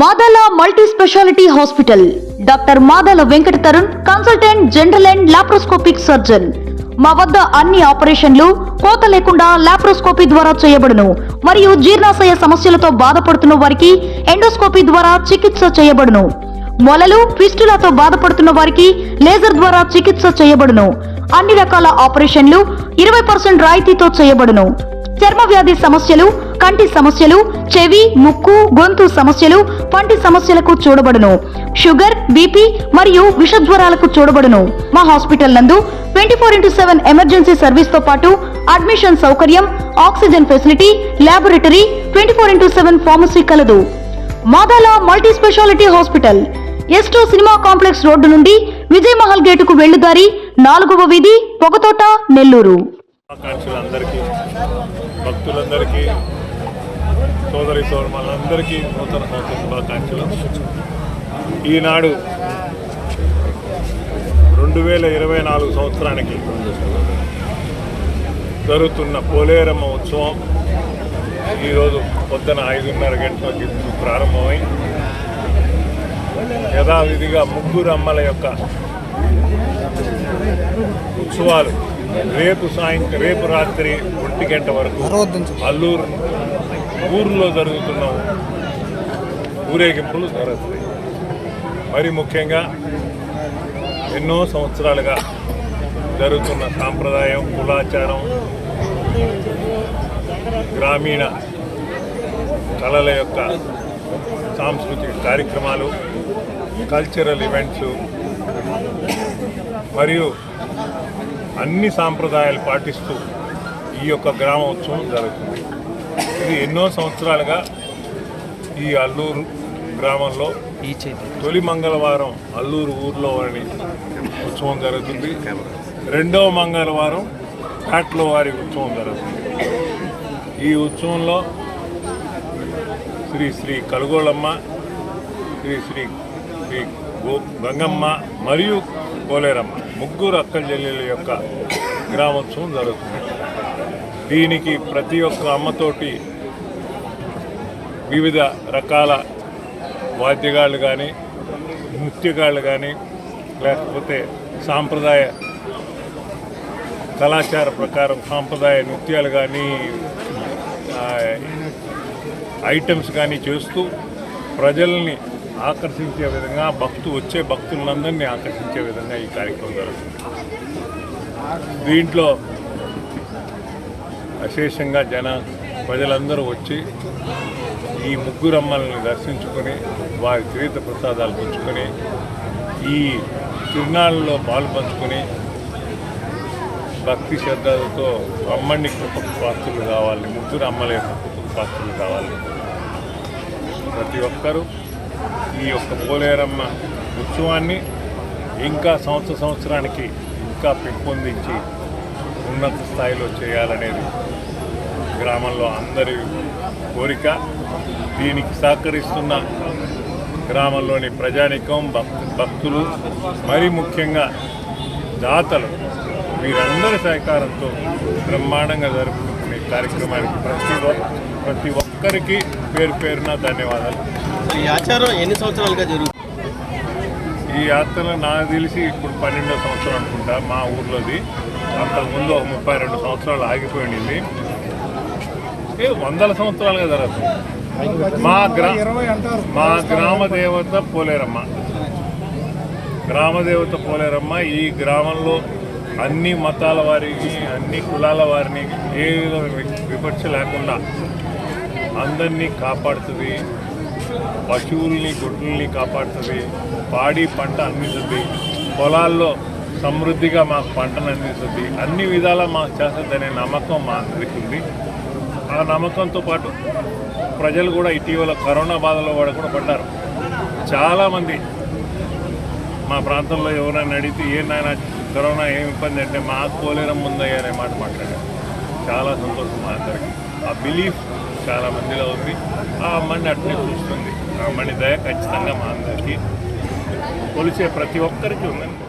Madala multi speciality hospital doctor Madala Venkata Tarun consultant general and laparoscopic surgeon. మా వద్ద అన్ని ఆపరేషన్లు కోత లేకుండా లాప్రోస్కోపీ ద్వారా చేయబడును మరియు జీర్ణాశయ సమస్యలతో బాధపడుతున్న వారికి ఎండోస్కోపీ ద్వారా చికిత్స చేయబడును. మొలలు ఫిస్టులాతో బాధపడుతున్న వారికి లేజర్ ద్వారా చికిత్స చేయబడును. అన్ని రకాల ఆపరేషన్లు 20% రాయితీతో చేయబడును. చర్మ వ్యాధి సమస్యలు, కంటి సమస్యలు, చెవి, ముక్కు, గొంతు సమస్యలు, పంటి సమస్యలకు చూడబడును. షుగర్, బీపీ మరియు విషజ్వరాలకు చూడబడును. మా హాస్పిటల్ నందు 24/7 ఎమర్జెన్సీ సర్వీస్ తో పాటు అడ్మిషన్ సౌకర్యం, ఆక్సిజన్ ఫెసిలిటీ, ల్యాబొరేటరీ, 24/7 ఫార్మసీ కలదు. Madala multi speciality hospital S2 cinema complex road నుండి విజయ్ మహల్ గేటుకు వెళ్లుదారి 4వ వీధి, పొగతోట, నెల్లూరు. భక్తులందరికీ, సోదరి సోదరులందరికీ నూతన సంవత్సర శుభాకాంక్షలు. ఈనాడు 2024 సంవత్సరానికి జరుగుతున్న పోలేరమ్మ ఉత్సవం ఈరోజు పొద్దున 5:30 గంటలకి ప్రారంభమై యథావిధిగా ముగ్గురు అమ్మల యొక్క ఉత్సవాలు రేపు రాత్రి 1 గంట వరకు అల్లూరు ఊర్లో జరుగుతున్న ఊరేగింపులు జరుగుతాయి. మరి ముఖ్యంగా ఎన్నో సంవత్సరాలుగా జరుగుతున్న సాంప్రదాయం, కులాచారం, గ్రామీణ కళల యొక్క సాంస్కృతిక కార్యక్రమాలు, కల్చరల్ ఈవెంట్స్ మరియు అన్ని సాంప్రదాయాలు పాటిస్తూ ఈ యొక్క గ్రామ ఉత్సవం జరుగుతుంది. ఇది ఎన్నో సంవత్సరాలుగా ఈ అల్లూరు గ్రామంలో తొలి మంగళవారం అల్లూరు ఊర్లో వారి ఉత్సవం జరుగుతుంది. రెండవ మంగళవారం కాట్లో వారి ఉత్సవం జరుగుతుంది. ఈ ఉత్సవంలో శ్రీ శ్రీ కలుగోళమ్మ, శ్రీ శ్రీ శ్రీ గంగమ్మ మరియు పోలేరమ్మ ముగ్గురు అక్కల చెల్లెల యొక్క గ్రామోత్సవం జరుగుతుంది. దీనికి ప్రతి ఒక్క అమ్మతోటి వివిధ రకాల వాద్యగాళ్ళు కానీ, నృత్యగాళ్ళు కానీ, లేకపోతే సాంప్రదాయ కళాచార ప్రకారం సాంప్రదాయ నృత్యాలు కానీ, ఐటమ్స్ కానీ చేస్తూ ప్రజల్ని ఆకర్షించే విధంగా, వచ్చే భక్తులందరినీ ఆకర్షించే విధంగా ఈ కార్యక్రమం జరుగుతుంది. దీంట్లో అశేషంగా ప్రజలందరూ వచ్చి ఈ ముగ్గురమ్మల్ని దర్శించుకొని వారి తీర్థ ప్రసాదాలు పుచ్చుకొని ఈ తిరునాళ్ళలో పాలు పంచుకొని భక్తి శ్రద్ధలతో అమ్మని కృపకు పాత్రలు కావాలి, ముగ్గురు అమ్మల యొక్క కృపకు పాత్రలు కావాలి. ప్రతి ఒక్కరూ ఈ యొక్క పోలేరమ్మ ఉత్సవాన్ని ఇంకా సంవత్సరానికి ఇంకా పెంపొందించి ఉన్నత స్థాయిలో చేయాలనేది గ్రామంలో అందరి కోరిక. దీనికి సహకరిస్తున్న గ్రామంలోని ప్రజానికం, భక్తులు, మరి ముఖ్యంగా దాతలు, వీరందరి సహకారంతో బ్రహ్మాండంగా జరుపుకునే కార్యక్రమానికి ప్రతి ఒక్కరికి పేరున ధన్యవాదాలు. ఈ ఆచారం ఎన్ని సంవత్సరాలుగా జరుగుతుంది? ఈ యాత్ర నాకు తెలిసి ఇప్పుడు 12వ సంవత్సరం అనుకుంటా మా ఊర్లోది. అంతకుముందు 32 సంవత్సరాలు ఆగిపోయింది. 100 సంవత్సరాలుగా జరుగుతుంది. మా గ్రామ దేవత పోలేరమ్మ. గ్రామదేవత పోలేరమ్మ ఈ గ్రామంలో అన్ని మతాల వారికి, అన్ని కులాల వారిని ఏ వివక్ష లేకుండా అందరినీ కాపాడుతుంది. పశువుల్ని, గొడ్లని కాపాడుతుంది. పాడి పంట అందిస్తుంది. పొలాల్లో సమృద్ధిగా మాకు పంటను అందిస్తుంది. అన్ని విధాలా మాకు చేస్తుందనే నమ్మకం మా అందరికీ ఉంది. ఆ నమ్మకంతో పాటు ప్రజలు కూడా ఇటీవల కరోనా బాధలో కూడా పడ్డారు. చాలామంది మా ప్రాంతంలో ఎవరైనా అడిగితే నాయన కరోనా ఏం ఇబ్బంది అంటే మాకు పోలేరమ్మ ఉందయ్యా అనే మాట మాట్లాడారు. చాలా సంతోషం మా అందరికీ. ఆ బిలీఫ్ చాలా మందిలో ఉంది. ఆ అమ్మని అట్నే చూస్తుంది. ఆ అమ్మని దయ ఖచ్చితంగా మా అందరికీ కొలిచే ప్రతి ఒక్కరికి ఉందండి.